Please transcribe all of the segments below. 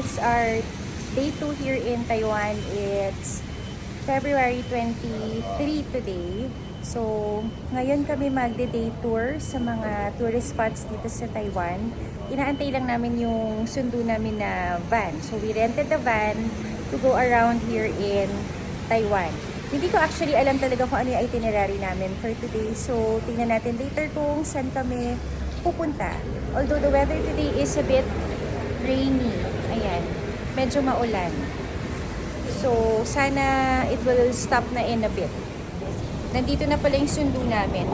It's our day 2 here in Taiwan. It's February 23 today. So, ngayon kami magde-day tour sa mga tourist spots dito sa Taiwan. Inaantay lang namin yung sundo namin na van. So, we rented the van to go around here in Taiwan. Hindi ko actually alam talaga kung ano yung itinerary namin for today. So, tingnan natin later kung saan kami pupunta. Although the weather today is a bit rainy. Ayan, medyo maulan. So, sana it will stop na in a bit. Nandito na pala yung sundo namin.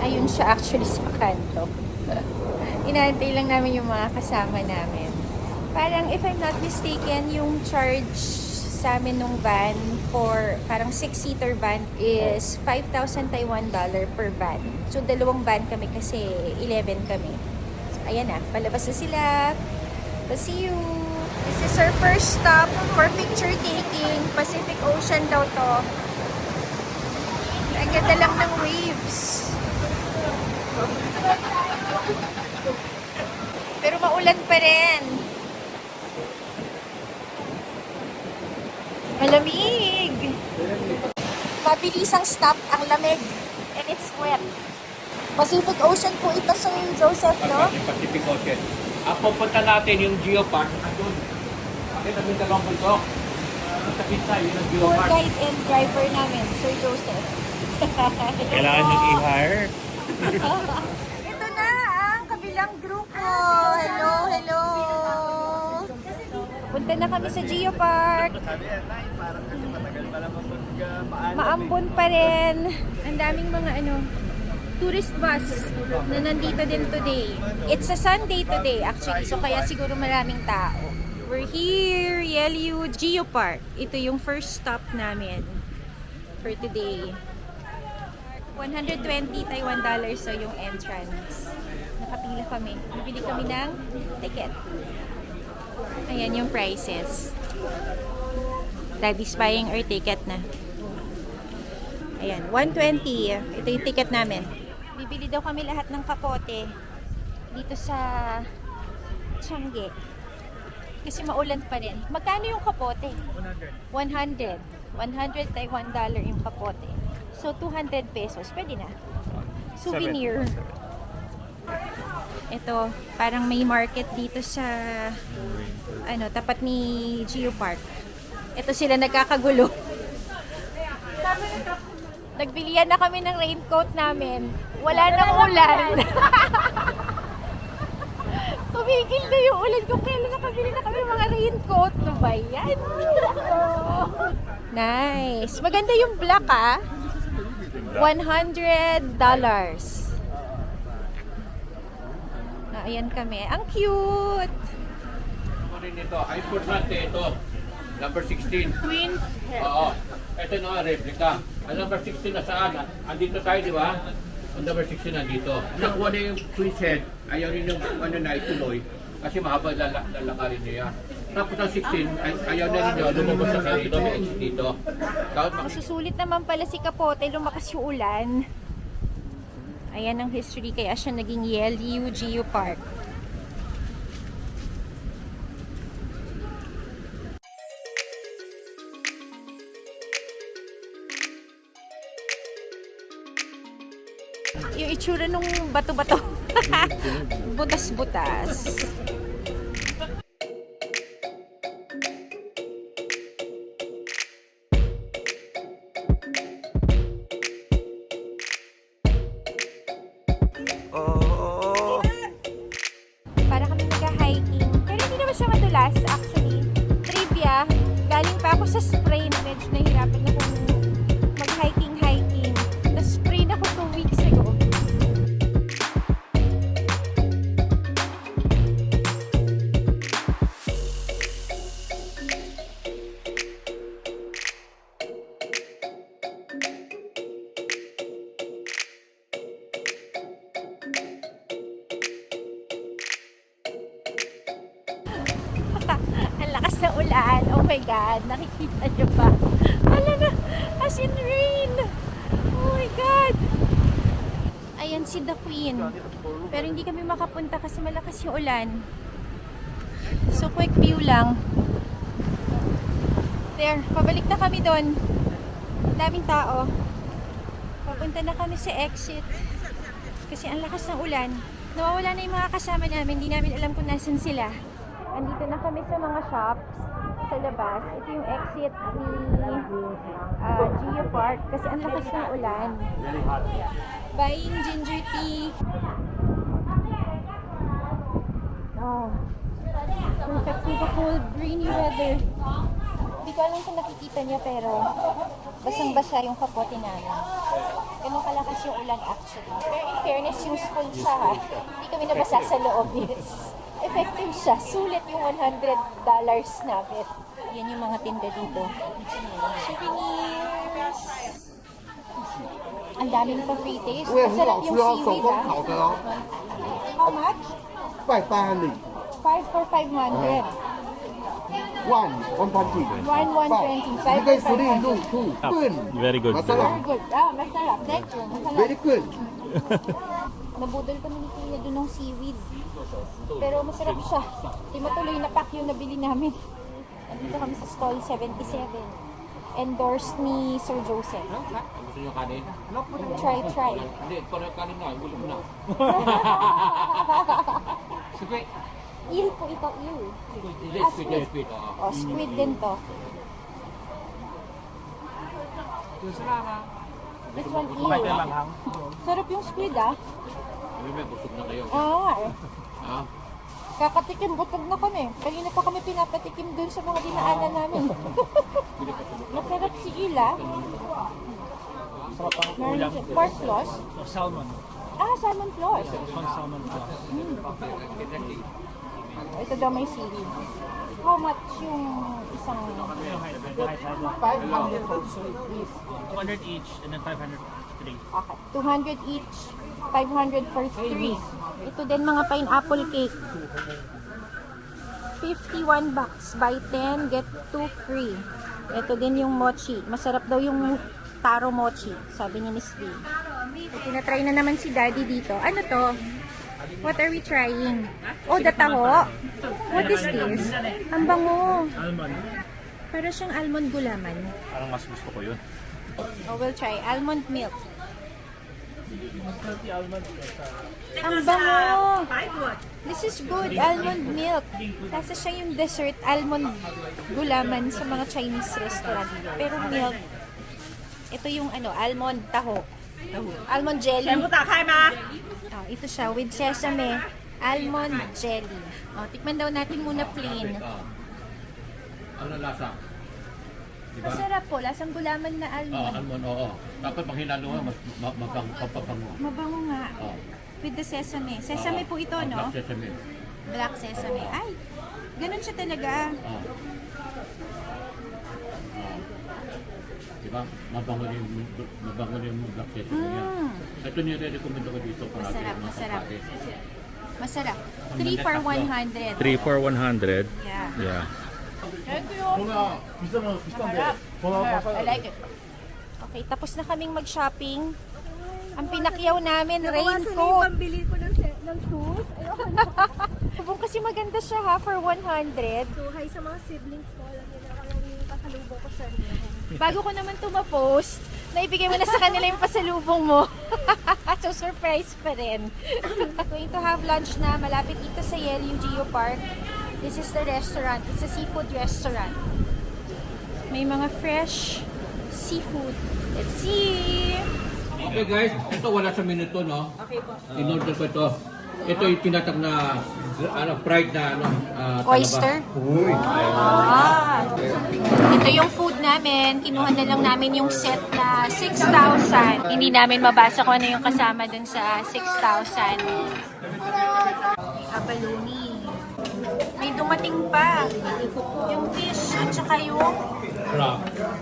Ayun siya actually sa kanto. Inaantay lang namin yung mga kasama namin. Parang, if I'm not mistaken, yung charge sa amin nung van for parang 6-seater van is 5,000 Taiwan dollar per van. So, dalawang van kami kasi 11 kami. So, ayan na. Palabas na sila. Let's see you. This is our first stop for picture taking. Pacific Ocean daw to. Ang ganda lang ng waves. Pero maulan pa rin. Malamig. Mabilisang stop ang lamig. And it's wet. Pacific Ocean po ito, Sir Joseph, no? Pacific Ocean. Pupunta natin yung Geopark. Doon. Bakit kami dalawang bundok? Sa pizza, yun ang Tour Geopark. guide and driver namin, Sir Joseph. Kailangan nyo i-hire. Ito na ang kabilang grupo. Hello, hello. Punta na kami sa Geopark. Maambon pa rin. Ang daming mga tourist bus na nandito din today. It's a Sunday today actually, so kaya siguro maraming tao. We're here, Yelyu Geopark. Ito yung first stop namin for today. 120 Taiwan dollars so yung entrance. Nakapila kami. Bibili kami ng ticket. Ayan yung prices. Daddy's buying our ticket na. Ayan, 120. Ito yung ticket namin. Bibili daw kami lahat ng kapote dito sa Changi. Kasi maulan pa rin. Magkano yung kapote? 100. 100 Taiwan dollar yung kapote. So, 200 pesos. Pwede na. Souvenir. Ito, parang may market dito sa tapat ni Geopark. Ito sila nagkakagulo. Nagbilian na kami ng raincoat namin. Wala nang ulan. Tumigil na yung ulan kung kailan nakabili na kami ng mga raincoat. Ano ba yan? Nice. Maganda yung black $100. Ayan kami. Ang cute! Ano rin ito? iPhone natin ito. Number 16. Twin. Oo. Ito na replica. Ang number 16 na saan? Andito tayo, di ba? Ang number 16 nandito. Nakuha na yung twin set. Ayaw rin yung ituloy. Kasi mahaba lalakarin niya. Tapos ang 16, ayaw na rin yun. Lumabas na kayo dito. May exit dito. Masusulit naman pala si Kapote. Lumakas yung ulan. Ayan ang history. Kaya siya naging Yelyu Geopark. Yung itsura nung bato-bato. Butas-butas. Para kami nag-hiking. Pero hindi naman siya madulas actually. Trivia, galing pa ako sa sprain. Medyo nahirapan na kung mag-hiking-hiking. Na-sprain ako 2 weeks ago. Ang lakas ng ulan. Oh my God. Nakikita nyo ba? Hala na. As in rain. Oh my God. Ayan si The Queen. Pero hindi kami makapunta kasi malakas yung ulan. So, quick view lang. There, pabalik na kami doon. Daming tao. Papunta na kami sa exit. Kasi ang lakas ng ulan. Nawawala na yung mga kasama namin. Hindi namin alam kung nasan sila. Andito na kami sa mga shops sa labas. Ito yung exit ni Geo Park. Kasi ang lakas ng ulan. Buying ginger tea. Oh. Perfect with the cold rainy weather. Hindi ko alam kung nakikita niya pero basang-basa yung kapote namin. Ganun kalakas yung ulan actually. Pero in fairness, useful siya ha. Hindi kami nabasa sa loob. Yes. Effective siya. Sulit yung $100 namin. Yan yung mga tinda dito. Souvenirs. Ang daming pa free taste. 我也很 Masarap 好吃 yung 哦，手 seaweed 工 ha. 烤的哦， How much? 580 5 for 500. 120 1, 120. 你 5 可以 for 福利 500. 入兔 good Very good. Very masarap good. Ah, masarap. Thank you. Masarap. very good Nabudol kami ni Kuya doon ng seaweed. Pero masarap siya. Di matuloy na pack yung nabili namin. Nandito kami sa stall 77. Endorsed ni Sir Joseph. Gusto nyo kanin? Try. Hindi, parang kanin na. Gulo mo na. Sige. Eel po ito, eel. Hindi, Ah, squid squid. yan, squid. Oo. Oh, squid din to. This one, eel. Sarap yung squid ah. May busog na kayo. Oo nga eh. Ha? Kakatikim, butog na kami. Kanina pa kami pinapatikim dun sa mga dinaanan namin. Masarap si Ila. Meron siya. Pork floss. Salmon. Ah, salmon floss. Salmon sauce. Ito daw may seaweed. How much yung isang... 500 for sweet please 200 each and then 500 three. Okay. 200 each. 500 for 3. Ito din mga pineapple cake. 51 bucks. Buy 10, get 2 free. Ito din yung mochi. Masarap daw yung taro mochi, sabi ni Miss B. Tinatry na naman si Daddy dito. Ano to? What are we trying? Oh, the taho. What is this? Ang bango. Almond. Para siyang almond gulaman. Parang mas gusto ko yun. Oh, we'll try. Almond milk. Healthy almond. Ang bango! This is good. Almond milk. Kasi siya yung dessert almond gulaman sa mga Chinese restaurant. Pero milk. Ito yung ano, almond taho. Almond jelly. Oh, ito siya with sesame. Almond jelly. Oh, tikman daw natin muna plain. Ano lasa? Diba? Masarap po. Lasang gulaman na Oo, almond. almond, oo. Dapat pag hinalo mo, mas mapapango. Mabango nga. Oo. With the sesame. Sesame po ito, no? Black sesame. Black sesame. Ay, ganun siya talaga. Oo. Diba? Mabango rin yung black sesame niya. Ito nire-recommend ko dito para Masarap. Masarap. 3 for 100. 3 for 100. Yeah. Yeah. Thank you. I like it. Okay, tapos na kaming mag-shopping. Ang pinakyaw namin, raincoat. Pambili ko ng shoes. Ayoko na. Subong kasi maganda siya ha, for 100. So, hi sa mga siblings ko. Alam niyo na ako yung pasalubong ko sa inyo. Bago ko naman ito ma-post, naibigay mo na sa kanila yung pasalubong mo. So, surprise pa rin. Going to have lunch na malapit dito sa yung Geo Park. This is the restaurant. It's a seafood restaurant. May mga fresh seafood. Let's see! Okay guys, ito wala sa menu to, no? Okay po. In-order ko ito. Ito yung tinatag na fried na talaba. Oyster? Ah. Ito yung food namin. Kinuha na lang namin yung set na 6,000. Hindi namin mabasa kung ano yung kasama dun sa 6,000. May abalone. May dumating pa. Yung fish at saka yung Crab.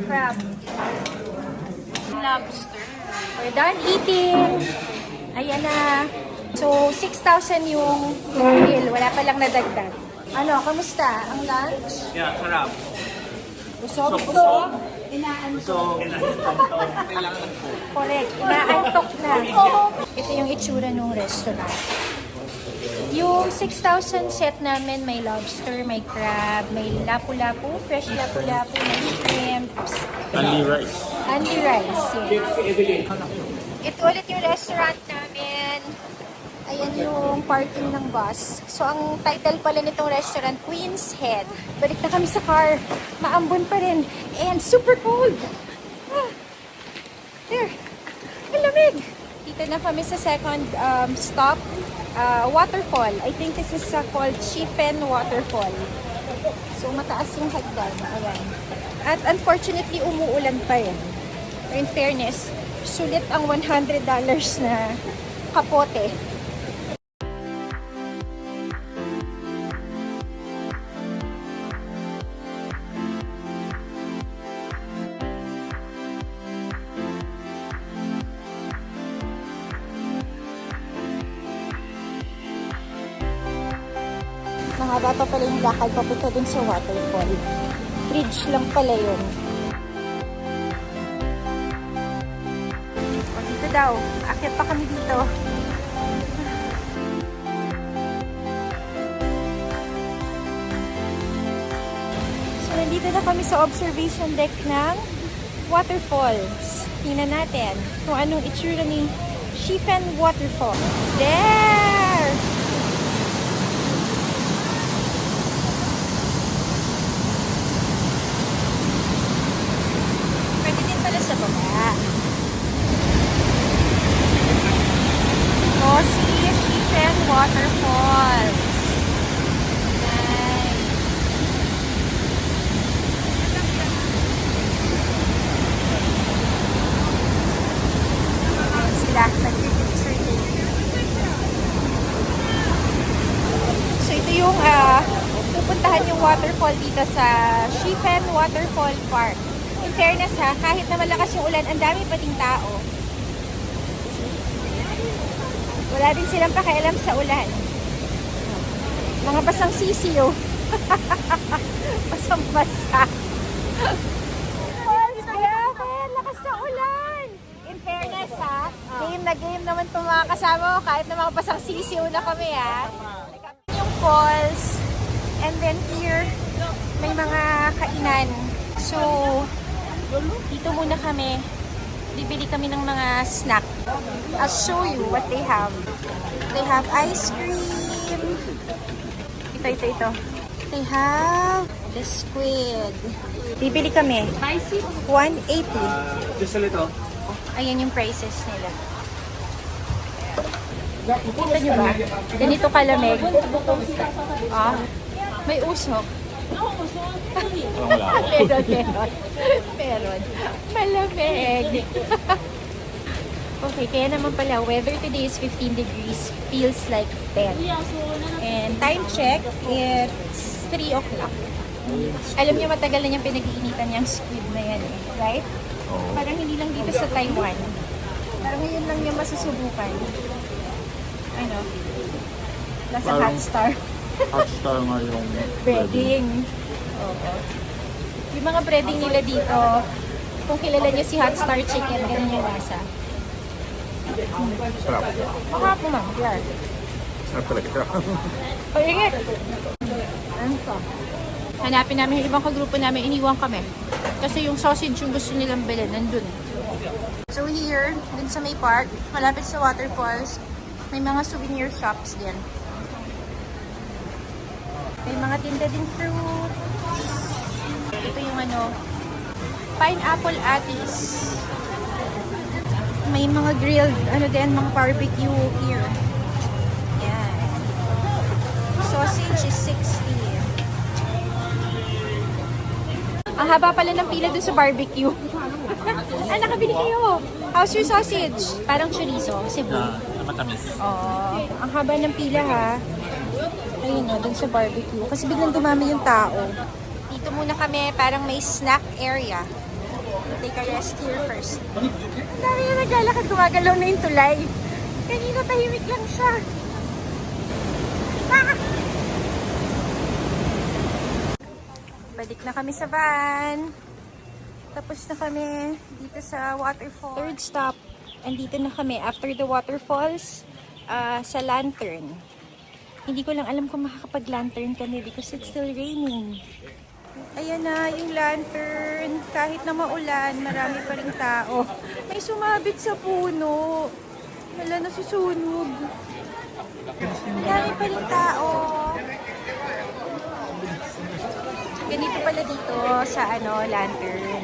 crab. Lobster. We're done eating. Ayan na. So, 6,000 yung bill. Wala pa lang nadagdag. Ano, kamusta? Ang lunch? Yeah, sarap. Busog? Busog? Inaantok. Correct. Inaantok na. Ito yung itsura ng restaurant. Yung 6,000 set namin, may lobster, may crab, may lapu-lapu, fresh lapu-lapu, may shrimps. Only rice. Only rice, yes. Ito ulit yung restaurant namin. Ayan yung parking ng bus. So, ang title pala nitong restaurant, Queen's Head. Balik na kami sa car. Maambon pa rin. And super cold. Ah. There. Ang lamig. Dito na kami sa second stop. Waterfall. I think this is called Chifen Waterfall. So, mataas yung hagdan. Ayan. At unfortunately, umuulan pa rin. In fairness, sulit ang $100 na kapote. Mahaba pa pala yung lakad papunta dun sa waterfall. Bridge lang pala yun. O, dito daw. Akyat pa kami dito. So, nandito na kami sa observation deck ng waterfalls. Tingnan natin kung anong itsura ni Chifen Waterfall. There! Pwede din pala sa baba. Cozy Chifen Waterfalls. Nice. Ayan sila. Nag-picture din. So ito yung pupuntahan yung waterfall dito sa Chifen Waterfall Park. In fairness ha, kahit na malakas yung ulan, ang dami pating tao. Wala din silang pakialam sa ulan. Mga basang sisiyo. Basang-basa. Grabe, lakas sa ulan. In fairness ha, game na game naman itong mga kasama ko, kahit na mga basang sisiyo na kami ha. Yung falls, and then here, may mga kainan. So, dito muna kami. Bibili kami ng mga snack. I'll show you what they have. They have ice cream. Ito. They have the squid. Bibili kami. 180. Just a little. Ayan yung prices nila. Kita nyo ba? Ganito kalamig. Ah, may usok. Meron. Malamig. Okay, kaya naman pala, weather today is 15 degrees, feels like 10. And time check, it's 3 o'clock. Alam niyo, matagal na niyang pinag-iinitan yung squid na yan eh, right? Parang hindi lang dito sa Taiwan. Parang ngayon lang niya masusubukan. Ano? Nasa Hotstar. Hotstar nga yung Breading. Oo. Yung mga breading nila dito, kung kilala niyo si Hotstar Chicken, ganun yung lasa. Sarap. Mahap mo ma'am, yeah. Sarap talaga. Paingit! Ano to? Hanapin namin yung ibang kagrupo namin, iniwan kami. Kasi yung sausage yung gusto nilang bilhin, nandun. So here, dun sa may park, malapit sa waterfalls, may mga souvenir shops din. May mga tinda din fruit. Ito yung pineapple atis. May mga grilled, mga barbecue here. Yan. Sausage is 60. Ang haba pala ng pila dun sa barbecue. Nakabili kayo. How's your sausage? Parang chorizo, Cebu. Matamis. Oo. Ang haba ng pila ha. Ayun dun sa barbecue. Kasi biglang dumami yung tao. Dito muna kami, parang may snack area. Take a rest here first. Ang dami na naglalakad, gumagalaw na yung tulay. Kanina tahimik lang siya. Ah! Balik na kami sa van. Tapos na kami dito sa waterfall. Third stop. Andito na kami after the waterfalls sa Lantern. Hindi ko lang alam kung makakapag-lantern kami because it's still raining. Ayan na yung lantern. Kahit na maulan, marami pa rin tao. May sumabit sa puno. Wala, nasusunog. Marami pa rin tao. Ganito pala dito sa lantern.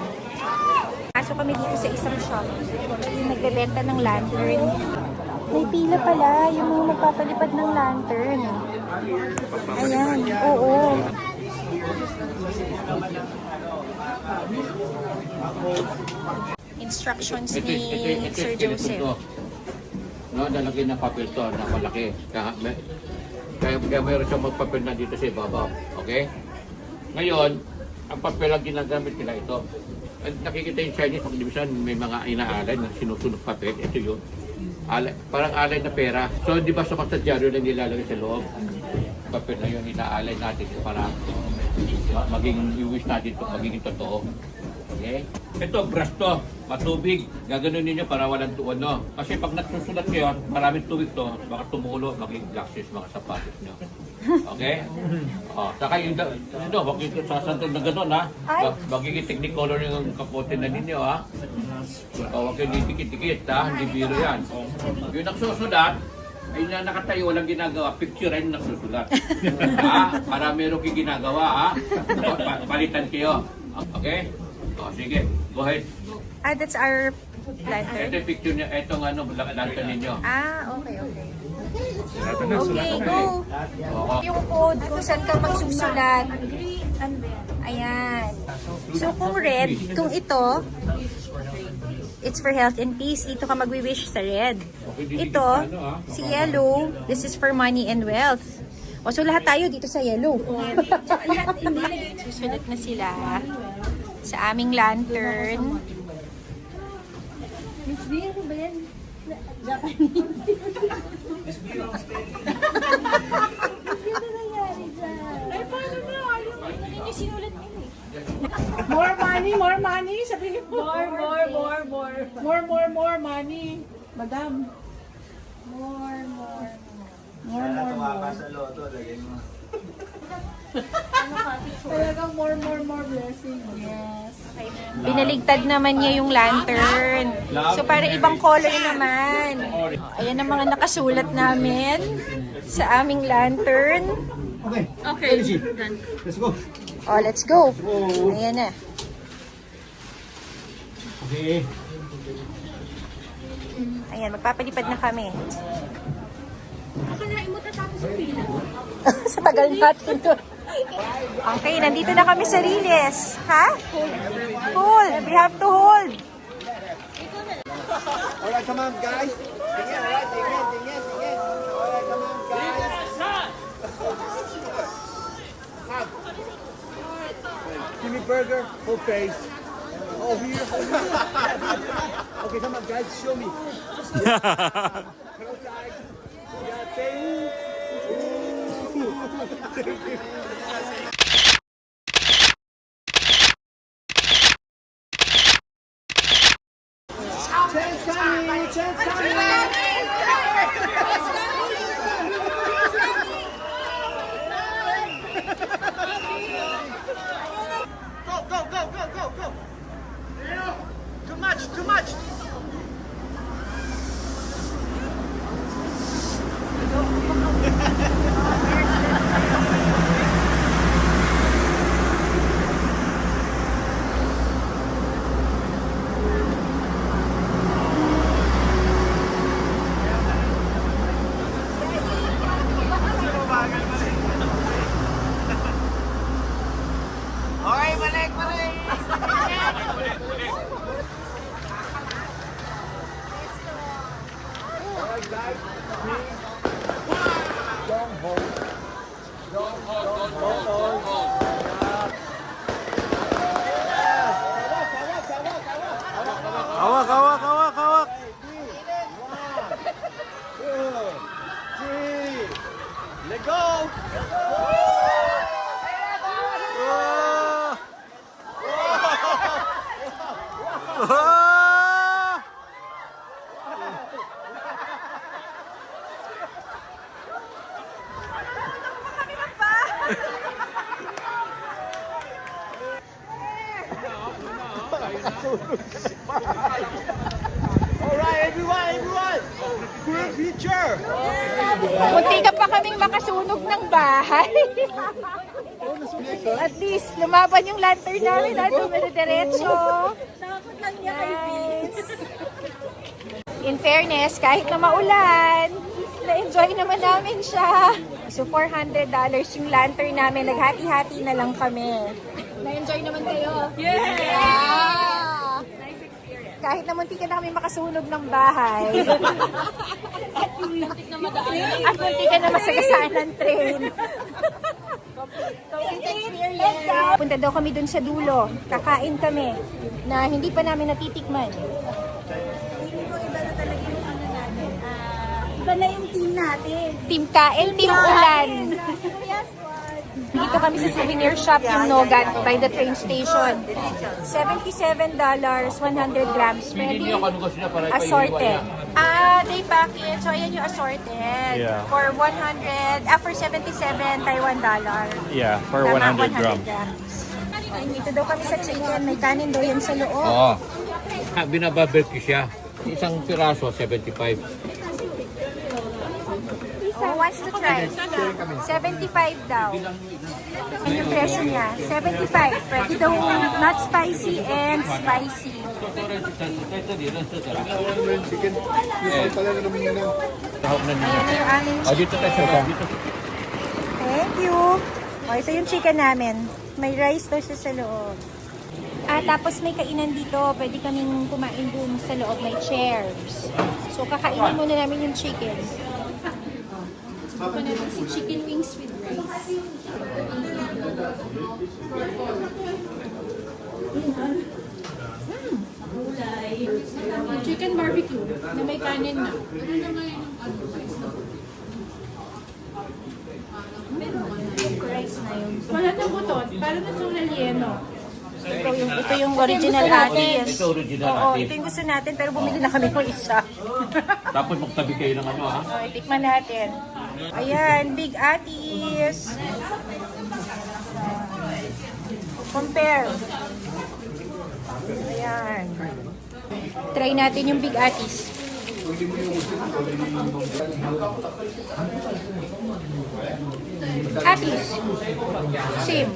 Pasok kami dito sa isang shop. Yung nagbebenta ng lantern. May pila pala yung mga magpapalipad ng lantern. Ayan, oo. Instructions ni Sir Joseph. No, nalagyan ng papel to na malaki. Kaya mayroon siyang magpapel na dito sa ibabaw. Okay? Ngayon, ang papel ang ginagamit nila ito. Nakikita yung Chinese Division, may mga inaalay na sinusunog papel. Ito yun. Parang alay na pera. So, di ba sa kasadyaryo na nilalagay sa loob? Papel na yun, inaalay natin para maging i-wish natin ito, magiging totoo. Okay? Ito, brush to. Matubig. Gaganon ninyo para walang tuwan, no? Kasi pag nagsusulat kayo, maraming tubig to, baka tumulo, maging glasses, mga sapatos nyo. Okay? Saka yung, wag ito sasantol na gano'n, ha? Magiging technicolor yung kapote na ninyo, ha? Huwag kayo dikit-dikit, ha? Hindi biro yan. Yung nagsusulat, ay na nakatayo, walang ginagawa, picture ay nagsusulat. Para meron kayong ginagawa, ha? Palitan kayo. Okay? Sige, go ahead. That's our Ito lantern. yung picture niya, itong lantern ninyo. Okay. Okay, go. Yung code kung saan ka magsusulat. Ayan. So, kung red, kung ito, it's for health and peace. Dito ka magwi-wish sa red. Ito, si yellow, this is for money and wealth. So lahat tayo dito sa yellow. Susulat na sila sa aming lantern. Miss B, ano ba yan? Japanese. Ano nangyari dyan? Ay, paano na? Yung sinulat nyo eh. More money. Sabihin mo. More money. Madam. More. sa loto, lagay mo. Talagang more blessing. Yes. Binaligtad naman niya yung lantern. So, para ibang color naman. Ayan ang mga nakasulat namin sa aming lantern. Okay. Let's go. Let's go. Ayan na. Okay. Ayan, magpapalipad na kami. Akalain mo tatapos sa pila. Sa tagal natin to. Okay, nandito na kami sa Riles. Ha? Hold. We have to hold. Alright, come on, guys. Tingin, alright, tingin. Alright, come on, guys. Give me burger, whole face. Oh, here. Okay, come on, guys, show me. Close eyes. Yeah, say ooh. Chance coming. Go. Too much. Okay, balik. Alright, guys. Don't hold. Hawak. 1, 2, 3. Let go. Alright, everyone! Group picture! Munti ka pa kaming makasunog ng bahay. At least, lumaban yung lantern namin at dumediretso. Nice. In fairness, kahit na maulan, na-enjoy naman namin siya. So, $400 yung lantern namin. Naghati-hati na lang kami. Na-enjoy naman kayo? Yeah! Kahit na munti ka na kami makasunog ng bahay. At munti ka na masagasaan ng train. Punta daw kami dun sa dulo. Kakain kami na hindi pa namin natitikman. Iba na yung team natin. Team kain, team ulan. Dito kami sa souvenir shop yung Nogat by the train station. $77, 100 grams. Hindi ako ano kasi na para Assorted. Day package. So, ayan yung assorted. Yeah. For 77 Taiwan dollar. Yeah, for Tama, 100 grams. Ay, dito daw kami sa chicken. May kanin daw yan sa loob. Oo. Binababelki siya. Isang piraso, 75. Oh, wants to try. 75 daw. Yan yung presyo niya. 75. Pwede daw not spicy and spicy. Tahok na Ayan niya. na yung aming Oh, dito tayo sa dito. Thank you. O, ito yung chicken namin. May rice daw siya sa loob. Tapos may kainan dito. Pwede kaming kumain dun sa loob. May chairs. So, kakainin muna namin yung chicken. Subukan natin si chicken wings with rice. Chicken barbecue na may kanin na. Rice na yun. Wala na butot. Parang na itong relleno. Ito yung original atis. Ito original Oo, atis. ito yung gusto natin. Pero bumili na kami ng isa. Tapos magtabi kayo ng ano ha. So, itikman natin. Ayan, big atis. Compare. Ayan. Try natin yung big atis. Atis. Same.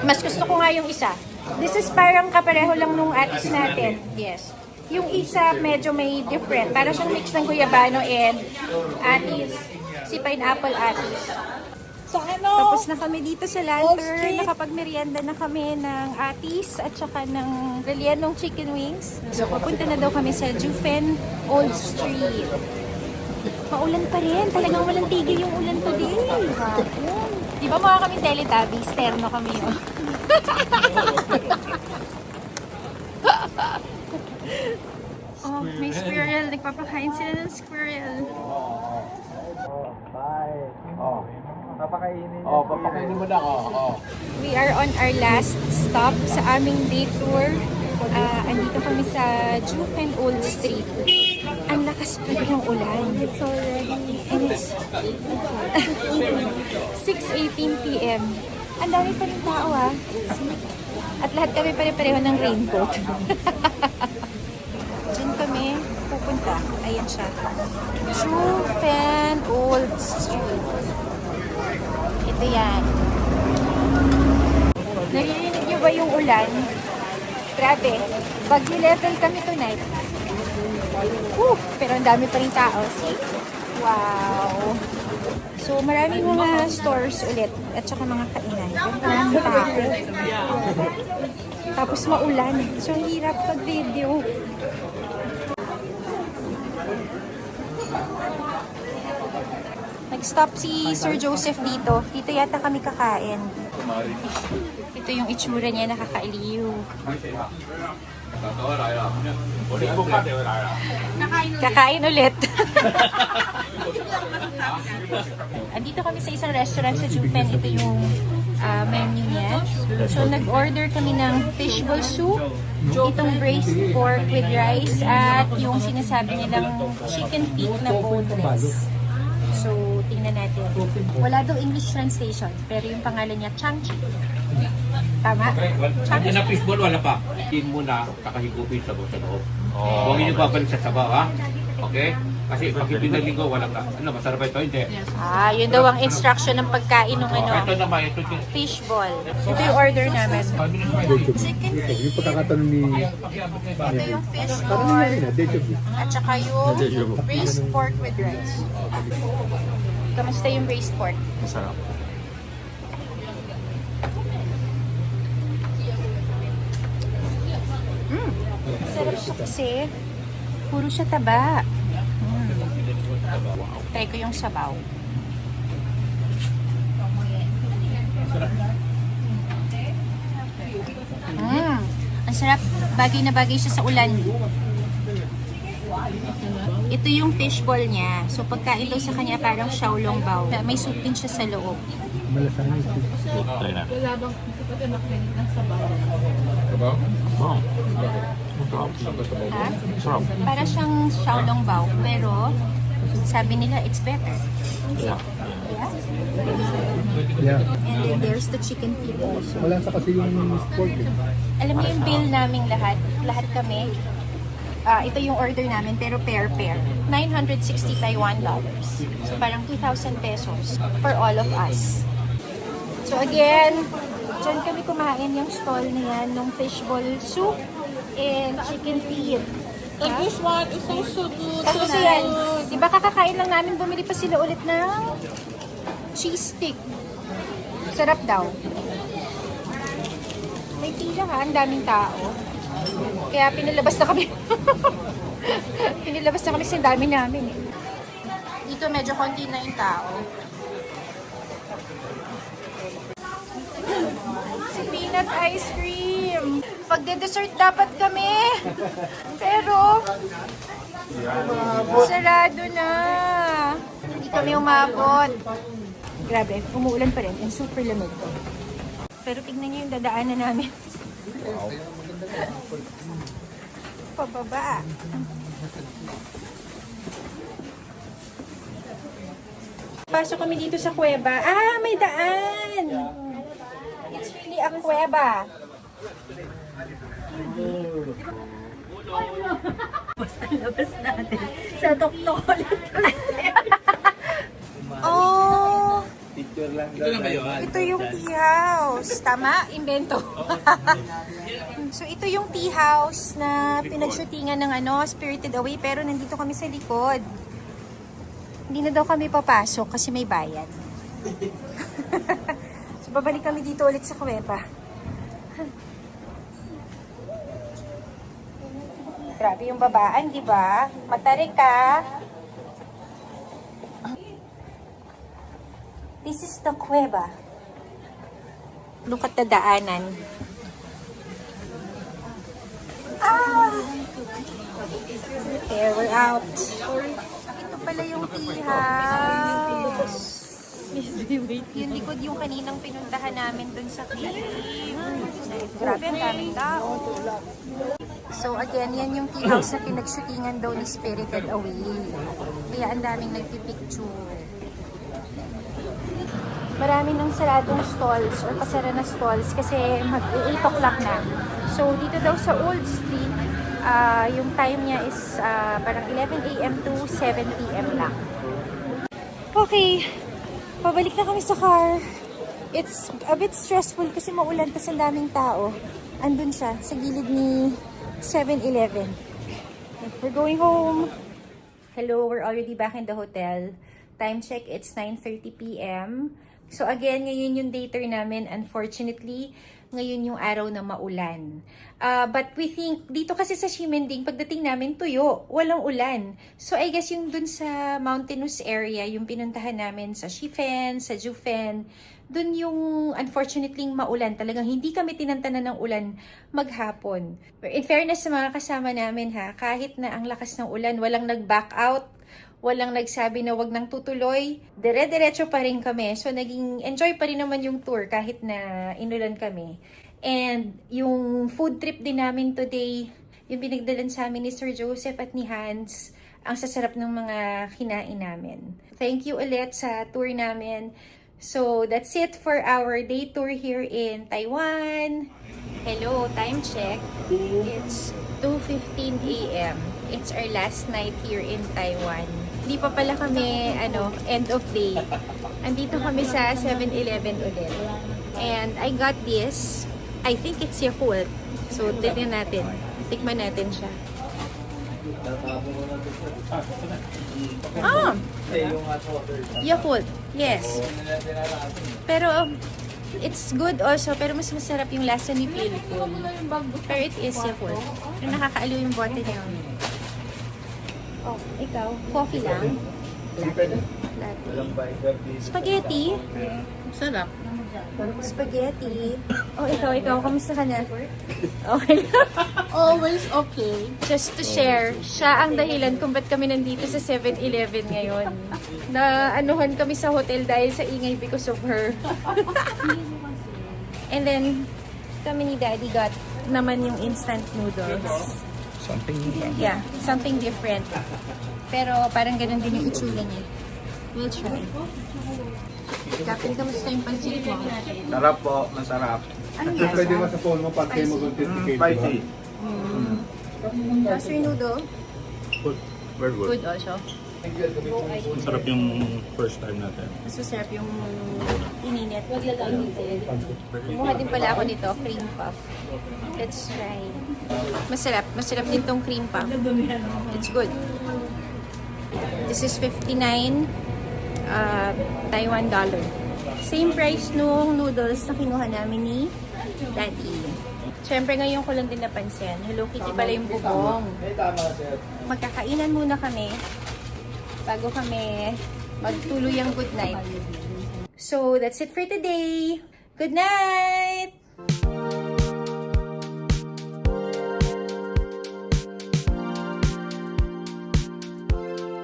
Mas gusto ko nga yung isa. This is parang kapareho lang nung atis natin. Yes. Yung isa medyo may different. Para siyang mix ng guyabano and atis. Si pineapple atis. Sa ano? Tapos na kami dito sa Lantern. Nakapagmerienda na kami ng atis at saka ng rellenong chicken wings. So, papunta na daw kami sa Jufen Old Street. Maulan pa rin. Talagang walang tigil yung ulan today. Di ba mukha kami Teletubbies? Terno kami yun. Oh, may squirrel. Nagpapakain sila ng squirrel. Oh, papakainin mo lang. Oh. We are on our last stop sa aming day tour. Andito kami sa Jufen Old Street. Ang lakas pa ng ulan. It's already... And it's 6:18 p.m. Ang dami pa rin tao At lahat kami pare-pareho ng raincoat. Diyan kami pupunta. Ayan siya. Jufen Old Street. Ito yan. Naririnig niyo ba yung ulan? Grabe. Bagyo level kami tonight. Pero ang dami pa rin tao. See? Wow. So, maraming mga stores ulit. At saka mga kainan. Maraming tao. Tapos maulan. So, hirap pag-video. Nag-stop si Sir Joseph dito. Dito yata kami kakain. Ito yung itsura niya, nakakailiw. Kakain ulit. Andito kami sa isang restaurant sa Jufen. Ito yung menu niya. So, nag-order kami ng fishbowl soup, itong braised pork with rice, at yung sinasabi nilang chicken feet na boneless. So, tingnan natin. Wala daw English translation, pero yung pangalan niya, Changchi. Tama? Hindi na fishball, wala pa. Tin muna, kakahigupin sa loob. Huwag niyo babalik sa sabaw, ha? Okay? Kasi pag hindi naligo, walang na. Ano, masarap ba ito? Hindi. Yun daw ang instruction ng pagkain ng Ito naman, ito din. fishball. Ito yung order namin. Chicken feet. Yung pagkakatanong ni... Ito yung Parang fishball. nangyari na, deja vu. At saka yung braised pork with rice. Kamusta yung braised pork? Masarap. Sarap siya kasi. Puro siya taba. Try ko yung sabaw. Ang sarap. Bagay na bagay siya sa ulan. Ito yung fishball niya. So pagkain daw sa kanya parang xiaolong bao. May soup din siya sa loob. Malasahan yung Try na. Lalabang kapag nakinig ng sabaw. Wow. Ha? Sarap. Para siyang xiaolong bao. Pero sabi nila it's better. Yeah. Yeah? Yeah. And then there's the chicken feet also. Wala sa kasi yung sport eh. Alam mo yung bill naming lahat kami, ito yung order namin pero pair. 960 Taiwan dollars. So parang 2,000 pesos for all of us. So again, dyan kami kumain yung stall na yan, nung fishball soup and chicken feet. And this one is also good. Tapos yan, di ba kakakain lang namin, bumili pa sila ulit ng cheese stick. Sarap daw. May pila ha, ang daming tao. Kaya pinalabas na kami. Pinalabas na kami kasi ang dami namin eh. Dito medyo konti na yung tao. Si peanut ice cream. Pagde-dessert dapat kami. Pero sarado na. Hindi kami umabot. Grabe, umuulan pa rin and super lamig. Pero tignan niyo yung dadaanan namin. Pababa. Pasok kami dito sa kuweba. May daan! It's really a kuweba. Labas natin. Sa tuktok ulit. Oh! Ito yung tea house. Tama? Invento. So, ito yung tea house na pinagshootingan ng Spirited Away. Pero nandito kami sa likod. Hindi na daw kami papasok kasi may bayad. So, babalik kami dito ulit sa kuweba. Grabe yung babaan, di ba? Matarik ka. This is the kuweba. Look at the daanan. There, we're out. Ito pala yung tea house. Yung likod yung kaninang pinuntahan namin dun sa cave. Grabe, ang daming tao. So again, yan yung tea house na pinagshootingan daw ni Spirited Away. Kaya ang daming nagpipicture. Marami ng saradong stalls or pasara na stalls kasi mag-8 o'clock na. So dito daw sa Old Street, yung time niya is parang 11 a.m. to 7 p.m. lang. Okay, pabalik na kami sa car. It's a bit stressful kasi maulan kasi ang daming tao. Andun siya sa gilid ni 7-Eleven. We're going home. Hello, we're already back in the hotel. Time check, it's 9:30 p.m. So again, ngayon yung day tour namin. Unfortunately, ngayon yung araw na maulan. But we think, dito kasi sa Ximending, pagdating namin tuyo, walang ulan. So I guess yung dun sa mountainous area, yung pinuntahan namin sa Shifen, sa Jufen, dun yung unfortunately maulan. Talagang hindi kami tinantanan ng ulan maghapon. In fairness sa mga kasama namin ha, kahit na ang lakas ng ulan, walang nag-back out, walang nagsabi na wag nang tutuloy. Dire-diretso pa rin kami. So, naging enjoy pa rin naman yung tour kahit na inulan kami. And yung food trip din namin today, yung binigdalan sa amin ni Sir Joseph at ni Hans, ang sasarap ng mga kinain namin. Thank you ulit sa tour namin. So, that's it for our day tour here in Taiwan. Hello, time check. It's 2:15 a.m. It's our last night here in Taiwan. Hindi pa pala kami, end of day. Andito kami sa 7-Eleven ulit. And I got this. I think it's Yakult. So, tignan natin. Tikman natin siya. Yakult. Yes. Pero, it's good also. Pero mas masarap yung lasa ni Pilpul. Pero it is Yakult. Pero nakakaaliw yung bote niya. Oh, ikaw? Coffee lang? Latte. Spaghetti? Sarap. Spaghetti. Oh, ikaw. Kamusta ka na? Okay. Always okay. Just to share, siya ang dahilan kung ba't kami nandito sa 7-Eleven ngayon. Na anuhan kami sa hotel dahil sa ingay because of her. And then, kami ni Daddy got naman yung instant noodles. Something. Yeah, something different. Pero parang ganun din yung itsura niya. We'll try. Kapil, kamusta yung pansit mo? Sarap po, masarap. Ano Pwede lasa? mo sa phone mo pag kayo mag-authenticate. Spicy. How's your noodle? Very good. Good also. Masarap yung first time natin. Mas masarap yung ininit. Kumuha din pala ako nito, cream puff. Let's try. Masarap. Masarap din tong cream puff. It's good. This is 59 Taiwan dollar. Same price nung noodles na kinuha namin ni Daddy. Siyempre ngayon ko lang din napansin. Hello Kitty pala yung bubong. Magkakainan muna kami bago kami magtuluyang good night. So, that's it for today. Good night!